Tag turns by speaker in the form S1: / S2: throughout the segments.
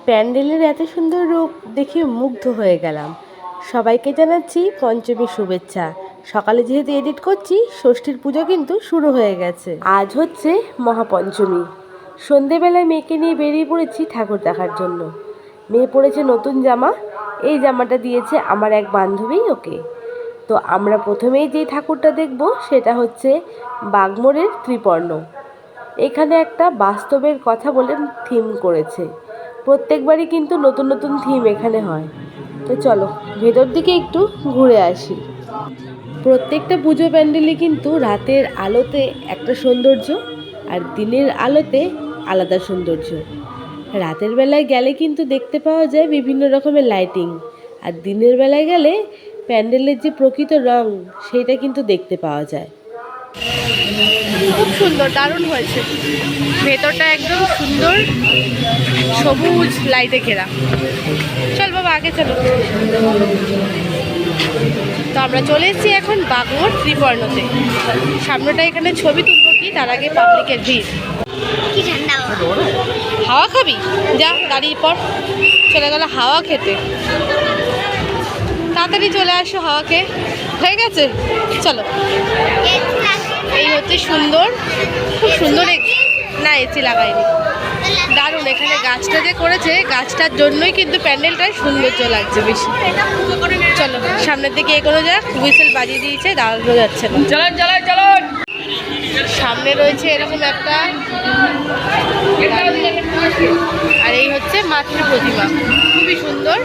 S1: প্যান্ডেলের এত সুন্দর রূপ দেখে মুগ্ধ হয়ে গেলাম। সবাইকে জানাচ্ছি পঞ্চমী শুভেচ্ছা। সকালে যেহেতু এডিট করছি, ষষ্ঠীর পুজো কিন্তু শুরু হয়ে গেছে। আজ হচ্ছে মহাপঞ্চমী। সন্ধেবেলায় মেয়েকে নিয়ে বেরিয়ে পড়েছি ঠাকুর দেখার জন্য। মেয়ে পরেছে নতুন জামা। এই জামাটা দিয়েছে আমার এক বান্ধবী ওকে। তো আমরা প্রথমেই যে ঠাকুরটা দেখব সেটা হচ্ছে বাগমোড়ের ত্রিপর্ণ। এখানে একটা বাস্তবের কথা বলে থিম করেছে। প্রত্যেকবারই কিন্তু নতুন নতুন থিম এখানে হয়। তো চলো ভেতর দিকে একটু ঘুরে আসি। প্রত্যেকটা পুজো প্যান্ডেলই কিন্তু রাতের আলোতে একটা সৌন্দর্য, আর দিনের আলোতে আলাদা সৌন্দর্য। রাতের বেলায় গেলে কিন্তু দেখতে পাওয়া যায় বিভিন্ন রকমের লাইটিং, আর দিনের বেলায় গেলে প্যান্ডেলের যে প্রকৃত রং সেটা কিন্তু দেখতে পাওয়া যায়। খুব সুন্দর, দারুণ হয়েছে। ভেতরটা একদম সুন্দর, সবুজ লাইটে ঘেরা। চল বাবা আগে চলো। তো আমরা চলে এসেছি এখন বাগমোড় ত্রিপর্ণতে। সামনেটা এখানে ছবি তুলবো কি তার আগে পাবলিকের ভিড়। হাওয়া খাবি? যা দাঁড়িয়ে পর। চলে গেল হাওয়া খেতে। তাড়াতাড়ি চলে আসো, হাওয়া খেয়ে হয়ে গেছে। চলো, এই হচ্ছে সুন্দর, খুব সুন্দর। না এসি লাগাইনি, দারুণ। এখানে গাছটা যে করেছে, গাছটার জন্যই কিন্তু প্যান্ডেলটার সৌন্দর্য লাগছে বেশি। চলো সামনের দিকে এগোনো যাক। হুইসেল বাজিয়ে দিয়েছে, দাঁড়ানো যাচ্ছে না। চলুন চলুন চলুন। সামনে রয়েছে এরকম একটা, আর এই হচ্ছে মাতৃ প্রতিমা, খুবই সুন্দর।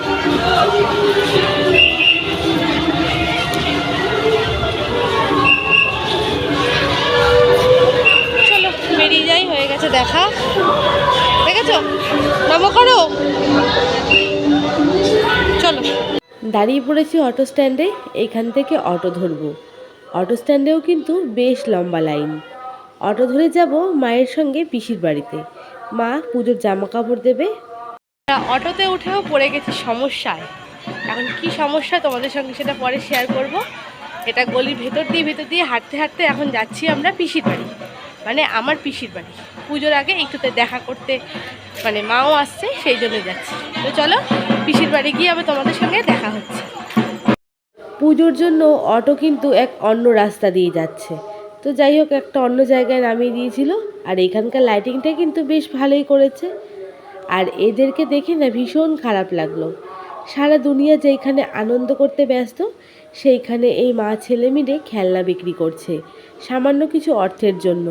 S1: চলো বেরিয়ে যাই, হয়ে গেছে দেখা। দেখেছো, নম করো। চলো, দাঁড়িয়ে পড়েছি অটো স্ট্যান্ডে। এখান থেকে অটো ধরবো। অটো স্ট্যান্ডেও কিন্তু বেশ লম্বা লাইন। অটো ধরে যাব মায়ের সঙ্গে পিসির বাড়িতে। মা পুজোর জামা কাপড় দেবে। অটোতে উঠেও পড়ে গেছি সমস্যায়। এখন কি সমস্যা তোমাদের সঙ্গে সেটা পরে শেয়ার করব। এটা গলির ভেতর দিয়ে হাঁটতে হাঁটতে এখন যাচ্ছি আমরা পিসির বাড়ি, মানে আমার পিসির বাড়ি। পুজোর আগে একটুতে দেখা করতে, মানে মাও আসছে সেই জন্য যাচ্ছি। তো চলো পিসির বাড়ি গিয়ে আবার তোমাদের সঙ্গে দেখা হচ্ছে। পুজোর জন্য অটো কিন্তু এক অন্য রাস্তা দিয়ে যাচ্ছে। তো যাই হোক, একটা অন্য জায়গায় নামিয়ে দিয়েছিল। আর এখানকার লাইটিংটা কিন্তু বেশ ভালোই করেছে। আর এদেরকে দেখে না ভীষণ খারাপ লাগলো। সারা দুনিয়া যেখানে আনন্দ করতে ব্যস্ত, সেইখানে এই মা ছেলে মিলে খেলনা বিক্রি করছে সামান্য কিছু অর্থের জন্য।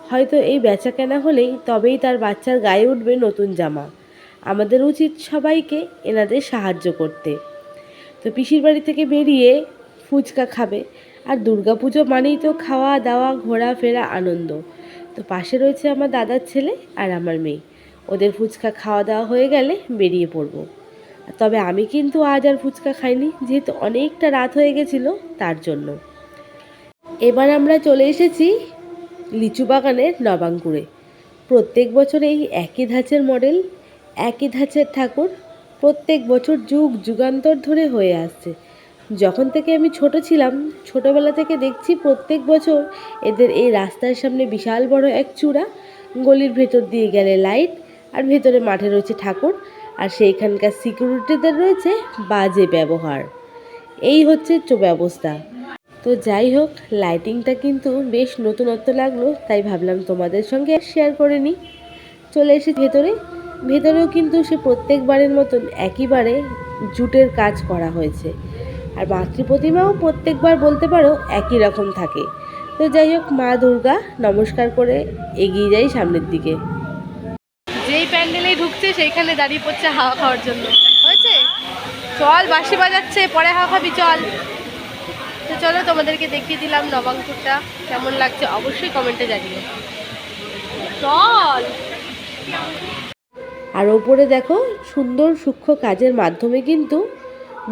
S1: হয়তো এই বেচা কেনা হলেই তবেই তার বাচ্চার গায়ে উঠবে নতুন জামা। আমাদের উচিত সবাইকে এনাদের সাহায্য করতে। তো পিসির বাড়ি থেকে বেরিয়ে ফুচকা খাবে। আর দুর্গাপুজো মানেই তো খাওয়া দাওয়া, ঘোরাফেরা, আনন্দ। তো পাশে রয়েছে আমার দাদার ছেলে আর আমার মেয়ে। ওদের ফুচকা খাওয়া দাওয়া হয়ে গেলে বেরিয়ে পড়বো। তবে আমি কিন্তু আজ আর ফুচকা খাইনি, যেহেতু অনেকটা রাত হয়ে গেছিলো তার জন্য। এবার আমরা চলে এসেছি লিচু বাগানের নবাঙ্কুরে। প্রত্যেক বছর এই একই ধাঁচের মডেল, একই ধাঁচের ঠাকুর প্রত্যেক বছর যুগ যুগান্তর ধরে হয়ে আসছে। যখন থেকে আমি ছোট ছিলাম, ছোটোবেলা থেকে দেখছি প্রত্যেক বছর এদের এই রাস্তার সামনে বিশাল বড় এক চূড়া, গলির ভেতর দিয়ে গেলে লাইট, আর ভেতরে মাঠে রয়েছে ঠাকুর, আর সেইখানকার সিকিউরিটিদের রয়েছে বাজে ব্যবহার। এই হচ্ছে ব্যবস্থা। তো যাই হোক, লাইটিংটা কিন্তু বেশ নতুনত্ব লাগলো, তাই ভাবলাম তোমাদের সঙ্গে শেয়ার করে নিই। চলে এসে ভেতরেও কিন্তু সে প্রত্যেকবারের মতন একইবারে জুটের কাজ করা হয়েছে। আর মাতৃ প্রতিমাও প্রত্যেকবার বলতে পারো একই রকম থাকে। তো যাই হোক, মা দুর্গা নমস্কার করে এগিয়ে যাই সামনের দিকে। যেই প্যান্ডেলেই ঢুকছে সেইখানে দাঁড়িয়ে পড়ছে হাওয়া খাওয়ার জন্য। হয়েছে, চল বাঁশি বাজাচ্ছে, পরে হাওয়া খাবি, চল। তো চলো তোমাদেরকে দেখিয়ে দিলাম নবাঙ্কুরটা কেমন লাগছে, অবশ্যই কমেন্টে জানিও। চল। আর ওপরে দেখো সুন্দর সূক্ষ্ম কাজের মাধ্যমে কিন্তু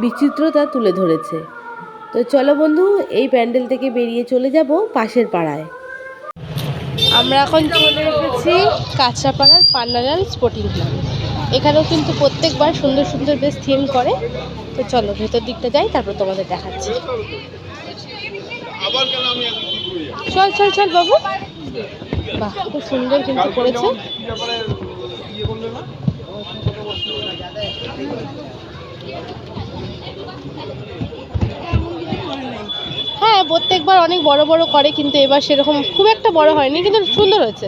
S1: বিচিত্রতা তুলে ধরেছে। তো চলো বন্ধু, এই প্যান্ডেল থেকে বেরিয়ে চলে যাব পাশের পাড়ায়। আমরা এখন চলে এসেছি কাঁচরাপাড়ার পান্নালাল স্পোর্টিং ক্লাব। এখানেও কিন্তু প্রত্যেকবার সুন্দর সুন্দর বেশ থিম করে। তো চলো ভেতর দিকটা যাই, তারপর তোমাদের দেখাচ্ছি। চল চল চল বাবু। বাহ, খুব সুন্দর কিন্তু করেছে।
S2: হ্যাঁ, প্রত্যেকবার অনেক বড় বড় করে, কিন্তু এবার সেরকম খুব একটা বড় হয়নি, কিন্তু সুন্দর হয়েছে।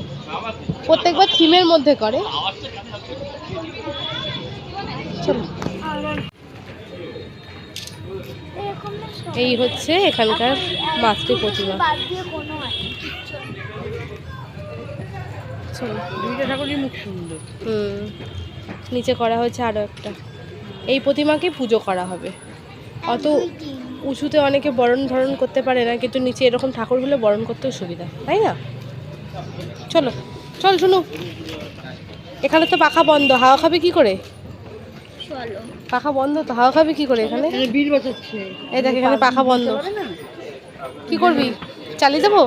S2: প্রত্যেকবার থিমের মধ্যে করে। চলো, এই হচ্ছে এখানকার মাতৃ প্রতিমা। নিচে করা হয়েছে আরো একটা। এই প্রতিমাকে পুজো করা হবে। অত উঁচুতে অনেকে বরণ ধরন করতে পারে না, কিন্তু নিচে এরকম ঠাকুরগুলো বরণ করতেও সুবিধা, তাই না? চলো চল শুনু, এখানে তো পাখা বন্ধ, হাওয়া খাবে কি করে? পাখা বন্ধ তো, হাওয়া খাবে কি করে এখানে? এই দেখ, এখানে পাখা বন্ধ, কি করবি? চালিয়ে দেবো?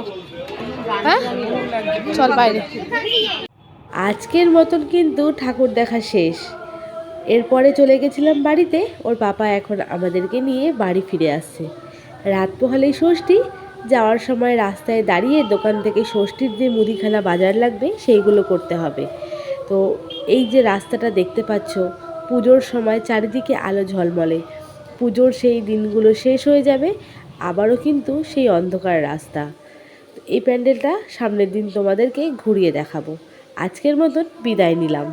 S2: হ্যাঁ, চল বাইরে।
S1: আজকের মতন কিন্তু ঠাকুর দেখা শেষ। এরপরে চলে গেছিলাম বাড়িতে। ওর পাপা এখন আমাদেরকে নিয়ে বাড়ি ফিরে আসছে। রাত পোহালেই ষষ্ঠী, যাওয়ার সময় রাস্তায় দাঁড়িয়ে দোকান থেকে ষষ্ঠীর যে মুদিখানা বাজার লাগবে সেইগুলো করতে হবে। তো এই যে রাস্তাটা দেখতে পাচ্ছ, পুজোর সময় চারিদিকে আলো ঝলমলে। পুজোর সেই দিনগুলো শেষ হয়ে যাবে, আবারও কিন্তু সেই অন্ধকার রাস্তা। এই প্যান্ডেলটা সামনের দিন তোমাদেরকে ঘুরিয়ে দেখাবো। আজকের মতন বিদায় নিলাম।